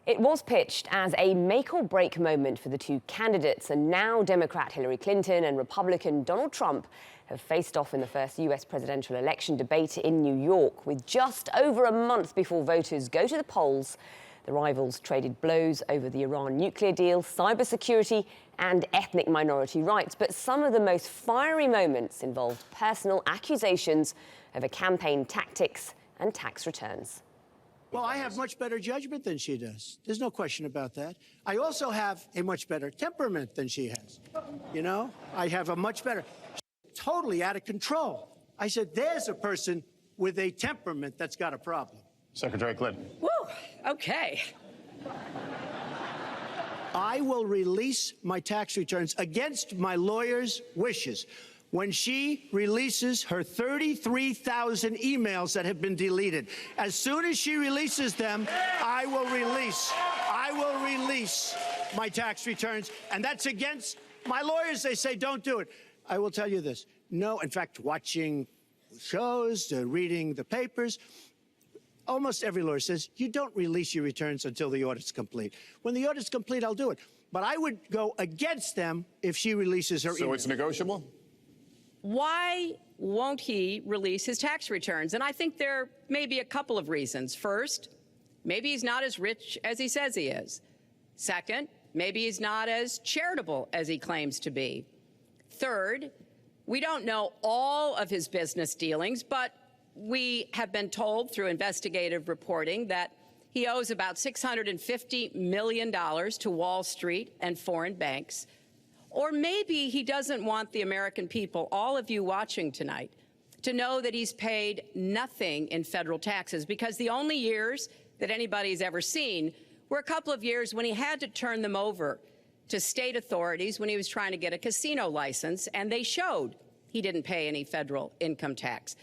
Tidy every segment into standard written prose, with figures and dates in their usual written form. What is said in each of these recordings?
It was pitched as a make-or-break moment for the two candidates, and now Democrat Hillary Clinton and Republican Donald Trump have faced off in the first US presidential election debate in New York. With just over a month before voters go to the polls, the rivals traded blows over the Iran nuclear deal, cybersecurity, and ethnic minority rights. But some of the most fiery moments involved personal accusations over campaign tactics and tax returns. Well, I have much better judgment than she does. There's no question about that. I also have a much better temperament than she has. You know, I have a much better, totally out of control. I said, there's a person with a temperament that's got a problem. Secretary Clinton. Woo, okay. I will release my tax returns against my lawyer's wishes when she releases her 33,000 emails that have been deleted. As soon as she releases them, I will release my tax returns, and that's against my lawyers. They say don't do it. I will tell you this. No, in fact, watching shows, reading the papers, almost every lawyer says you don't release your returns until the audit's complete. When the audit's complete, I'll do it. But I would go against them if she releases her emails. So it's negotiable? Why won't he release his tax returns? And I think there may be a couple of reasons. First, maybe he's not as rich as he says he is. Second, maybe he's not as charitable as he claims to be. Third, we don't know all of his business dealings, but we have been told through investigative reporting that he owes about $650 million to Wall Street and foreign banks. Or maybe he doesn't want the American people, all of you watching tonight, to know that he's paid nothing in federal taxes, because the only years that anybody's ever seen were a couple of years when he had to turn them over to state authorities when he was trying to get a casino license, and they showed he didn't pay any federal income tax.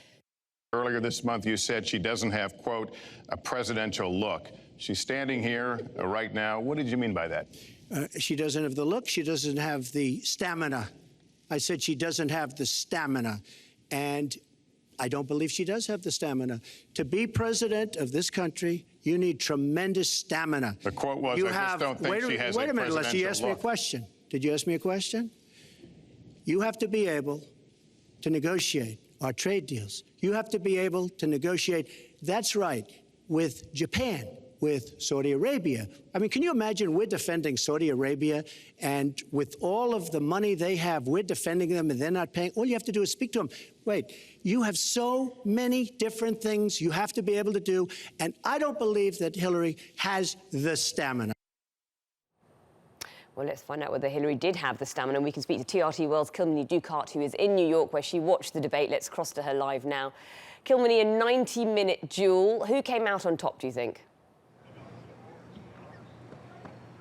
Earlier this month, you said she doesn't have, quote, a presidential look. She's standing here right now. What did you mean by that? She doesn't have the look. She doesn't have the stamina. I said she doesn't have the stamina. And I don't believe she does have the stamina. To be president of this country, you need tremendous stamina. The quote was, I just don't think she has a presidential look. Wait a minute, unless you asked me a question. Did you ask me a question? You have to be able to negotiate our trade deals. You have to be able to negotiate, that's right, with Japan, with Saudi Arabia. I mean, can you imagine we're defending Saudi Arabia, and with all of the money they have, we're defending them and they're not paying? All you have to do is speak to them. Wait, you have so many different things you have to be able to do, and I don't believe that Hillary has the stamina. Well, let's find out whether Hillary did have the stamina. We can speak to TRT World's Kilmeny Duchardt, who is in New York, where she watched the debate. Let's cross to her live now. Kilmeny, a 90-minute duel. Who came out on top, do you think?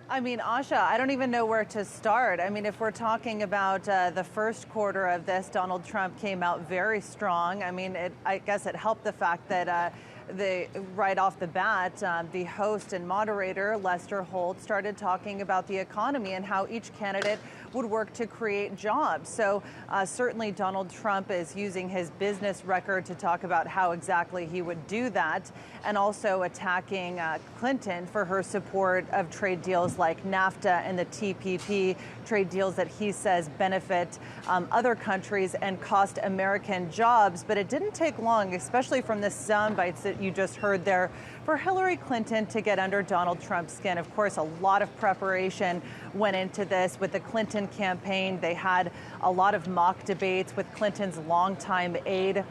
I mean, Asha, I don't even know where to start. I mean, if we're talking about the first quarter of this, Donald Trump came out very strong. I mean, I guess it helped the fact that right off the bat, the host and moderator, Lester Holt, started talking about the economy and how each candidate would work to create jobs. So certainly Donald Trump is using his business record to talk about how exactly he would do that, and also attacking Clinton for her support of trade deals like NAFTA and the TPP, trade deals that he says benefit other countries and cost American jobs. But it didn't take long, especially from the sound bites that you just heard there, for Hillary Clinton to get under Donald Trump's skin. Of course, a lot of preparation went into this with the Clinton campaign. They had a lot of mock debates with Clinton's longtime aide,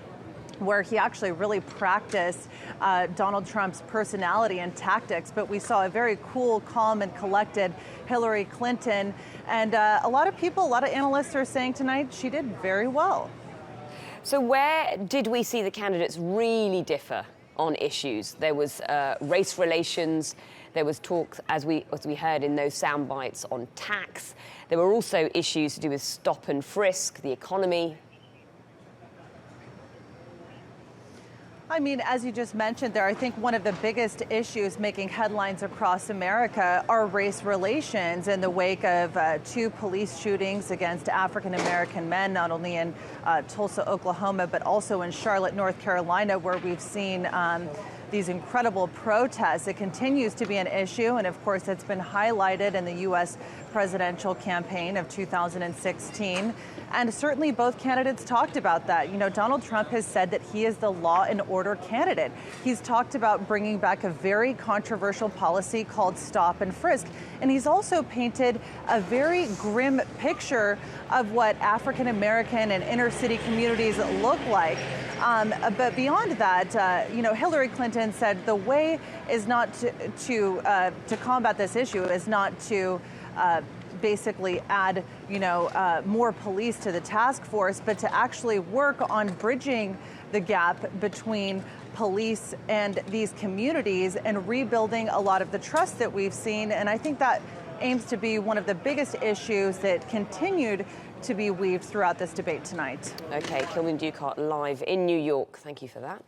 where he actually really practiced Donald Trump's personality and tactics. But we saw a very cool, calm, and collected Hillary Clinton. And a lot of people, a lot of analysts are saying tonight she did very well. So where did we see the candidates really differ on issues? There was race relations. There was talk, as we heard in those sound bites, on tax. There were also issues to do with stop and frisk, the economy. I mean, as you just mentioned there, I think one of the biggest issues making headlines across America are race relations in the wake of 2 police shootings against African-American men, not only in Tulsa, Oklahoma, but also in Charlotte, North Carolina, where we've seen these incredible protests. It continues to be an issue, and of course, it's been highlighted in the U.S. presidential campaign of 2016. And certainly both candidates talked about that. You know, Donald Trump has said that he is the law and order candidate. He's talked about bringing back a very controversial policy called stop and frisk. And he's also painted a very grim picture of what African American and inner city communities look like. But beyond that, you know, Hillary Clinton said the way is not to combat this issue is not to basically add, you know, more police to the task force, but to actually work on bridging the gap between police and these communities and rebuilding a lot of the trust that we've seen. And I think that aims to be one of the biggest issues that continued to be weaved throughout this debate tonight. Okay, Kilmeny Duchardt live in New York. Thank you for that.